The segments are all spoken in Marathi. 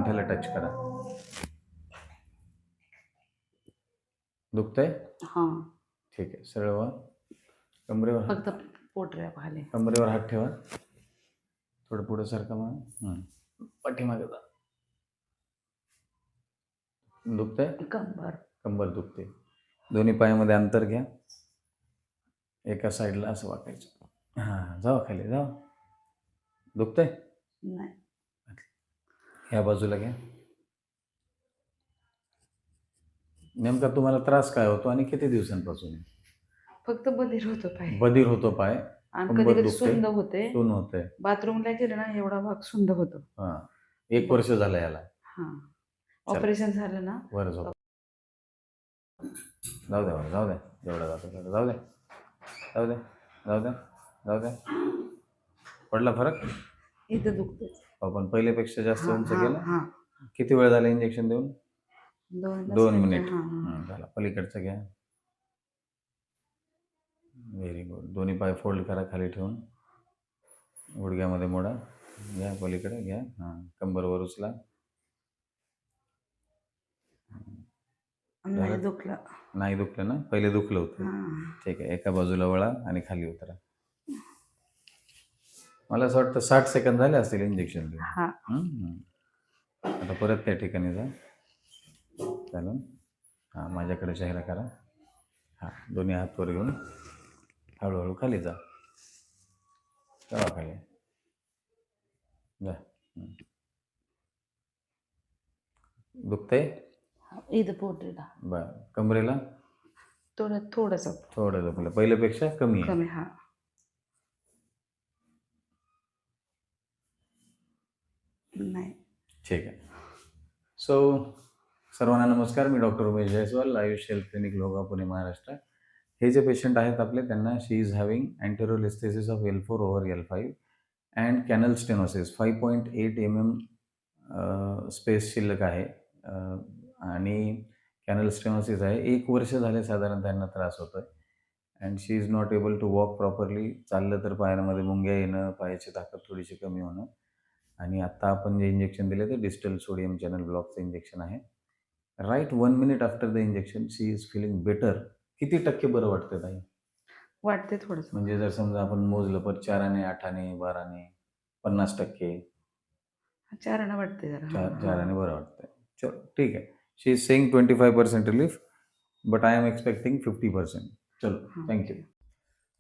अंगठ्याला टच करा. दुखतंय? हां. ठीक आहे. सरळ व्हा. कमरेवर फक्त पोटऱ्या खाली. कमरेवर हात ठेवा. थोडं पुढे सरका मग. पाठीमागे जा. दुखतंय? कंबर दुखते. दोन्ही पायामध्ये अंतर घ्या. एका साईडला असं वाकायचं. हां, जावा खाली जावा. दुखतंय? नाही. ह्या बाजूला घ्या. नेमका तुम्हाला त्रास काय होतो आणि किती दिवसांपासून आहे? फक्त बधीर होतो पाय. बधीर होतो पाय. आणि कंबर कधी-कधी दुखते. सुंद होते. सून होते. बाथरूमला गेलं ना एवढा भाग सुंद होतो. हां. 1 वर्ष झालं याला. हां. ऑपरेशन झालं ना. वर झोप. जाऊ द्या वर, जाऊ द्या. जेवढा जातो तेवढा जाऊ द्या. जाऊ द्या. जाऊ द्या. जाऊ द्या. पडला फरक? इथं दुखतंय. आपण पहिल्यापेक्षा जास्त उंच केलं? हां. किती वेळ झाला इंजेक्शन देऊन? 2 मिनिट. हां. झाला. पलीकडचं घ्या. Very good. दोन्ही पाय फोल्ड करा खाली ठेवून. गुडघ्यामध्ये मोडा. घ्या पलीकडे घ्या. हां. कंबरवर उचला. नाही दुखलं. नाही दुखलं ना? पहिले दुखलं होतं. ठीक आहे. एका बाजूला वळा आणि खाली उतरा. मला असं वाटतं 60 सेकंद झाले असतील इंजेक्शन देऊन. आता परत त्या ठिकाणी जा. चालेल. हां, माझ्याकडे चेहरा करा. हां, दोन्ही हात वर घेऊन हळूहळू खाली जा. जावा खाली. जा. दुखतंय? इथं पोटरीला. बरं. कमरेला? थोडंसं. थोडं दुखलं. पहिल्यापेक्षा कमी आहे? कमी. हां. नाही. ठीक आहे. सो सर्वांना नमस्कार. मी doctor Umesh Jaiswal, Ayush health clinic Lohgaon, Pune, Maharashtra. हे जे पेशंट आहेत आपले त्यांना she is having anterolisthesis of L4 over L5 and canal stenosis 5.8 mm space शिल्लक आहे आणि कॅनल स्टेनोसिस आहे. 1 वर्ष झाले साधारण त्यांना त्रास होतोय and she is not able to walk properly. चाललं तर पायांमध्ये मुंग्या येणं, पायाची ताकद थोडीशी कमी होणं आणि आत्ता आपण जे इंजेक्शन दिले ते डिस्टल सोडियम चॅनल ब्लॉकचं इंजेक्शन आहे. Right 1 minute after the injection she is feeling better. किती टक्के बरं वाटतं ताई? वाटते थोडंसं. म्हणजे जर समजा आपण मोजलं पर 4 आणे, 8 आणे, 12 आणे, 50%? 4 आणे वाटते जरा. 4 आणे बरं वाटतंय. चलो ठीक है. She is saying 25% relief but I am expecting 50%. चलो थैंक यू.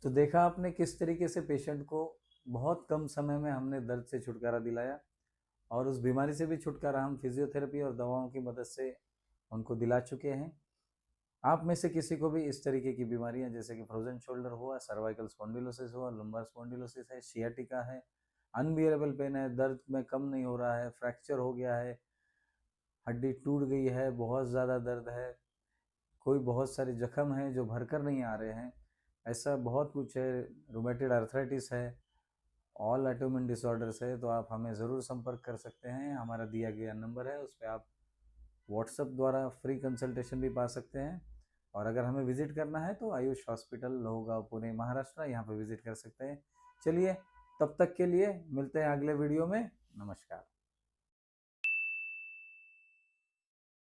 तो देखा आपने किस तरीके से पेशेंट को बहुत कम समय में हमने दर्द से छुटकारा दिलाया और उस बीमारी से भी छुटकारा हम फिजियोथेरेपी और दवाओं की मदद से उनको दिला चुके हैं. आप में से किसी को भी इस तरीके की बीमारियां जैसे कि फ्रोजन शोल्डर हुआ, सर्वाइकल स्पॉन्डिलोसिस हुआ, लंबार स्पॉन्डिलोसिस है, सियाटिका है, अनबियरेबल पेन है, दर्द में कम नहीं हो रहा है, फ्रैक्चर हो गया है, हड्डी टूट गई है, बहुत ज़्यादा दर्द है, कोई बहुत सारे जख्म हैं जो भरकर नहीं आ रहे हैं, ऐसा बहुत कुछ है, रूमेटेड आर्थराइटिस है, ऑल ऑटोइम्यून डिसऑर्डर्स है, तो आप हमें ज़रूर संपर्क कर सकते हैं. हमारा दिया गया नंबर है, उस पर आप व्हाट्सएप द्वारा फ्री कंसल्टेशन भी पा सकते हैं और अगर हमें विजिट करना है तो आयुष हॉस्पिटल लोहगांव, पुणे, महाराष्ट्र, यहाँ पे विजिट कर सकते हैं. चलिए तब तक के लिए मिलते हैं अगले वीडियो में. नमस्कार.